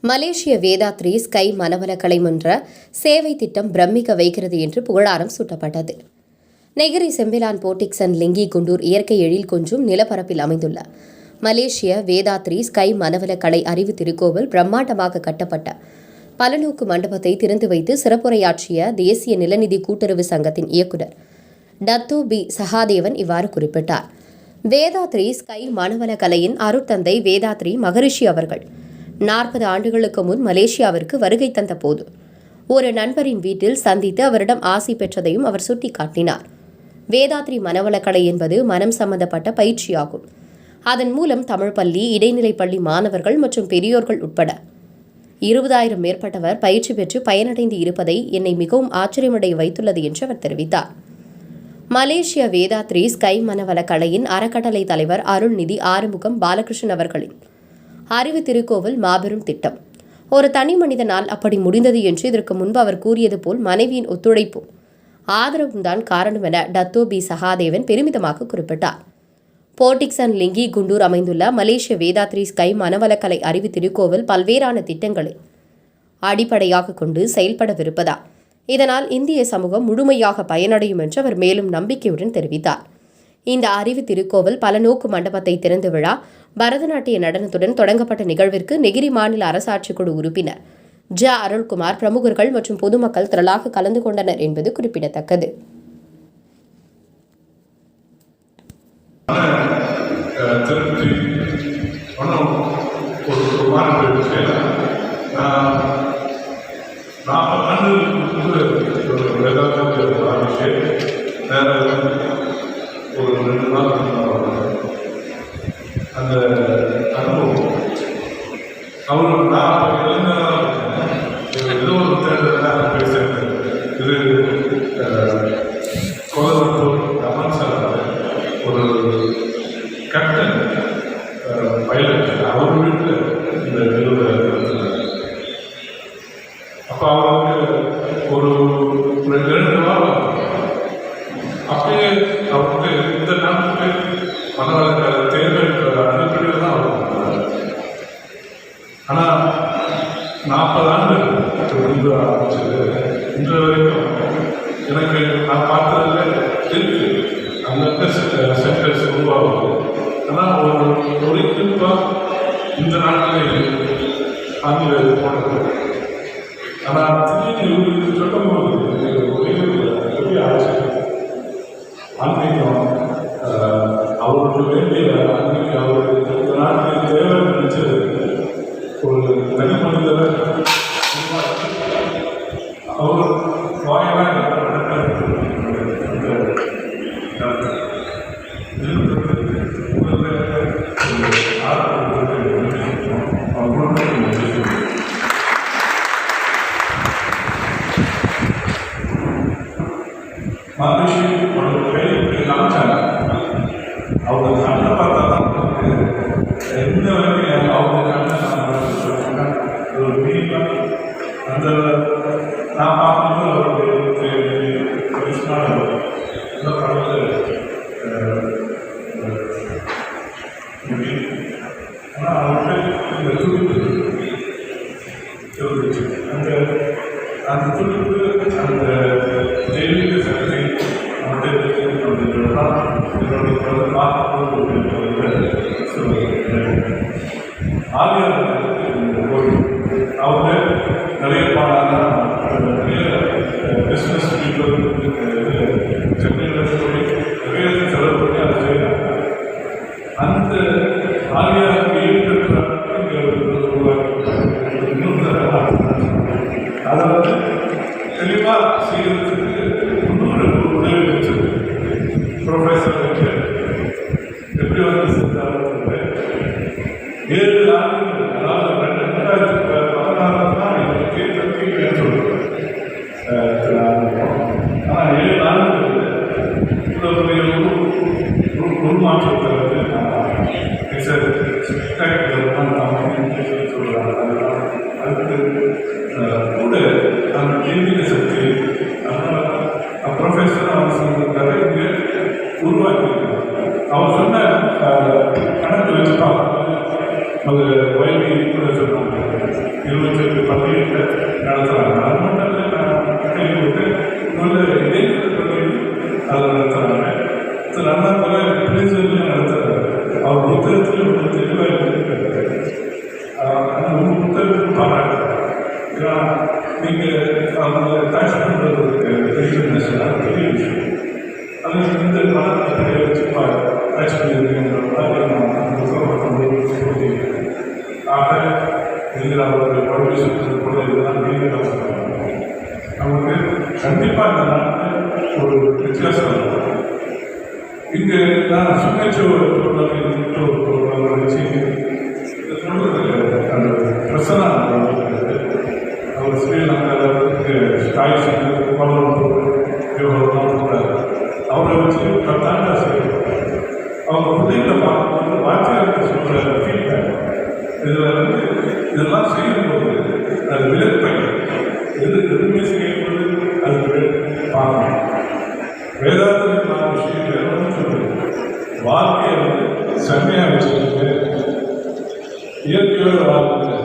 மலேசிய Vethathiri sky Manavalakalai என்ற சேவை திட்டம் பிரமிக்க வைக்கிறது என்று புகழாரம் சூட்டப்பட்டது. நெகிரி செம்பிலான் போர்டிக்சன் லிங்கி குண்டூர் இயற்கை எழில் கொஞ்சும் நிலப்பரப்பில் அமைந்துள்ள மலேசிய வேதாத்ரி ஸ்கை மனவளக்கலை அறிவு திருக்கோவில் பிரம்மாண்டமாக கட்டப்பட்ட பலநோக்கு மண்டபத்தை திறந்து வைத்து சிறப்புரையாற்றிய தேசிய நிலநிதி கூட்டுறவு சங்கத்தின் இயக்குநர் டத்தோ பி சகாதேவன் இவ்வாறு குறிப்பிட்டார். வேதாத்ரி ஸ்கை மனவளக்கலையின் அருட்தந்தை வேதாத்ரி மகரிஷி அவர்கள் 40 ஆண்டுகளுக்கு முன் மலேசியாவிற்கு வருகை தந்த போது ஒரு நண்பரின் வீட்டில் சந்தித்து அவரிடம் ஆசி பெற்றதையும் அவர் சுட்டிக்காட்டினார். வேதாத்ரி மனவளக்கலை என்பது மனம் சம்பந்தப்பட்ட பயிற்சியாகும். அதன் மூலம் தமிழ் பள்ளி, இடைநிலைப் பள்ளி மாணவர்கள் மற்றும் பெரியோர்கள் உட்பட 20,000 மேற்பட்டவர் பயிற்சி பெற்று பயனடைந்து இருப்பதை என்னை மிகவும் ஆச்சரியமடைய வைத்துள்ளது என்று அவர் தெரிவித்தார். மலேசிய வேதாத்ரி ஸ்கை மனவளக்கலையின் அறக்கட்டளை தலைவர் அருள்நிதி ஆறுமுகம் பாலகிருஷ்ணன் அவர்களின் அறிவு திருக்கோவில் மாபெரும் திட்டம். ஒரு தனி மனிதனால் அப்படி முடிந்தது என்று இதற்கு முன்பு அவர் கூறியது போல் மனைவியின் ஒத்துழைப்பும் ஆதரவும் தான் காரணம் என டத்தோ பி சகாதேவன் பெருமிதமாக குறிப்பிட்டார். போர்டிக்சன் லிங்கி குண்டூர் அமைந்துள்ள மலேசிய வேதாத்ரி ஸ்கை மனவளக்கலை அறிவு திருக்கோவில் பல்வேறான திட்டங்களை அடிப்படையாக கொண்டு செயல்படவிருப்பதால் இதனால் இந்திய சமூகம் முழுமையாக பயனடையும் என்று அவர் மேலும் நம்பிக்கையுடன் தெரிவித்தார். இந்த அறிவு திருக்கோவில் பலநோக்கு மண்டபத்தை திறந்த விழா பரதநாட்டிய நடனத்துடன் தொடங்கப்பட்ட நிகழ்விற்கு நெகிரி மாநில அரசாட்சி குழு உறுப்பினர் அருள்குமார், பிரமுகர்கள் மற்றும் பொதுமக்கள் திரளாக கலந்து கொண்டனர் என்பது குறிப்பிடத்தக்கது. ஒரு 2 நாள் அந்த அனுபவம் அவங்களுக்கு நான் ஏதோ ஒரு தேர்தல் பேசுகிறேன். இது கோலம்பூர் ரமன் சார் ஒரு கேப்டன் பைலட் அவர் வீட்டில் இந்த நிறுவனம் நடத்தினார். அப்போ அவருக்கு ஒரு 2 வாரம் அப்படியே அவருக்கு இந்த நாட்டுக்கு மனவளக்கலை தேவை அடிப்படையில் தான் அவர் பண்ணார். ஆனால் 40 ஆண்டு முன்பு ஆரம்பிச்சது இன்று வரைக்கும் எனக்கு நான் பார்த்ததில் இருக்கு. அங்கே சென்டர்ஸ் உருவாகுது. ஆனால் ஒரு குறிப்பாக இந்த நாட்டிலே ஆங்கில போனது. ஆனால் திடீர்னு சொல்லும்போது ஒரே பெரிய ஆச்சரியம். ஆன்மீகம் அவருக்கு வேண்டிய ஆன்மீகம் அவருக்கு இந்த நாட்டில் தேவை நினைச்சது ஒரு தனி மனிதரை அவர் வாயிலாக மகிழ்ச்சி ஒரு கை காமிச்சாங்க. அவங்க கண்ணை பார்த்தா தான் எந்த வரைக்கும் அவங்க கண்ணை ஒரு மீனிங் அந்த நான் பார்க்கும்போது அவருக்கு கிருஷ்ணா இந்த படத்தில் ஆனால் அவருக்கு இந்த துடிப்பு இருந்துச்சு. அந்த துடிப்பு அந்த தெய்வீக சக்தி ஆலியார் அவங்க நிறைய நிறைய பிஸ்னஸ் பீப்புள் சென்னையில் சொல்லி நிறைய செலவு பண்ணி அதை செய்யறாங்க. அந்த ஆலியாருக்கு அதை வந்து தெளிவாக செய்யறதுக்கு இன்னொரு உதவி வச்சது ப்ரொஃபஸர் வச்சு எப்படி வந்து செஞ்சாலும் 7 ஆண்டுகள், அதாவது 2016 தான் எனக்கு தீர்வு சொல்லுவேன். ஆனால் 7 ஆண்டுகள் இவ்வளோ உருமாற்றத்தை வந்து சொல்கிறாங்க. அதுக்கு கூட அந்த தெய்வீக சக்தி ப்ரொஃபஸர் அவர் சொல்லியிருக்காரு இங்கே உருவாக்கியிருக்காங்க. அவர் சொன்ன கணக்கு வச்சு பார்க்கும்போது அது வயது கூட சொன்னாங்க 20 அவங்க டச் பண்ணுறதுக்கு பெரியனஸ் பெரிய விஷயம். அது இந்த மனத்தை வச்சு டச் பண்ணியிருக்கேன் ஆக இதில் அவருடைய பழமை சுற்றுறது போல இதெல்லாம் நீங்கள் சொல்லுவாங்க. நமக்கு கண்டிப்பாக இந்த நாட்டில் ஒரு வித்தியாசம் இருக்கும். இங்கே நான் சுங்கச்சோறு வச்சு அந்த பிரசனா அவர் ஸ்ரீலங்காவில் ஸ்டாய்ஸ் அவரை வச்சு 10 ஆண்டு செய்வார். அவங்க பிள்ளைகளை பார்க்கும்போது வாத்தியாருக்கு சொல்கிற ஃபீட்பேக் இதில் இதெல்லாம் செய்யும்போது அது விலப்பை எதுவுமே செய்யும்போது அது பார்க்கணும். வேதாந்தமான விஷயங்கள் எல்லாம் சொல்லுது. வாழ்க்கையை செம்மையாக வச்சுக்கிட்டு இயற்கையோட வாழ்க்கை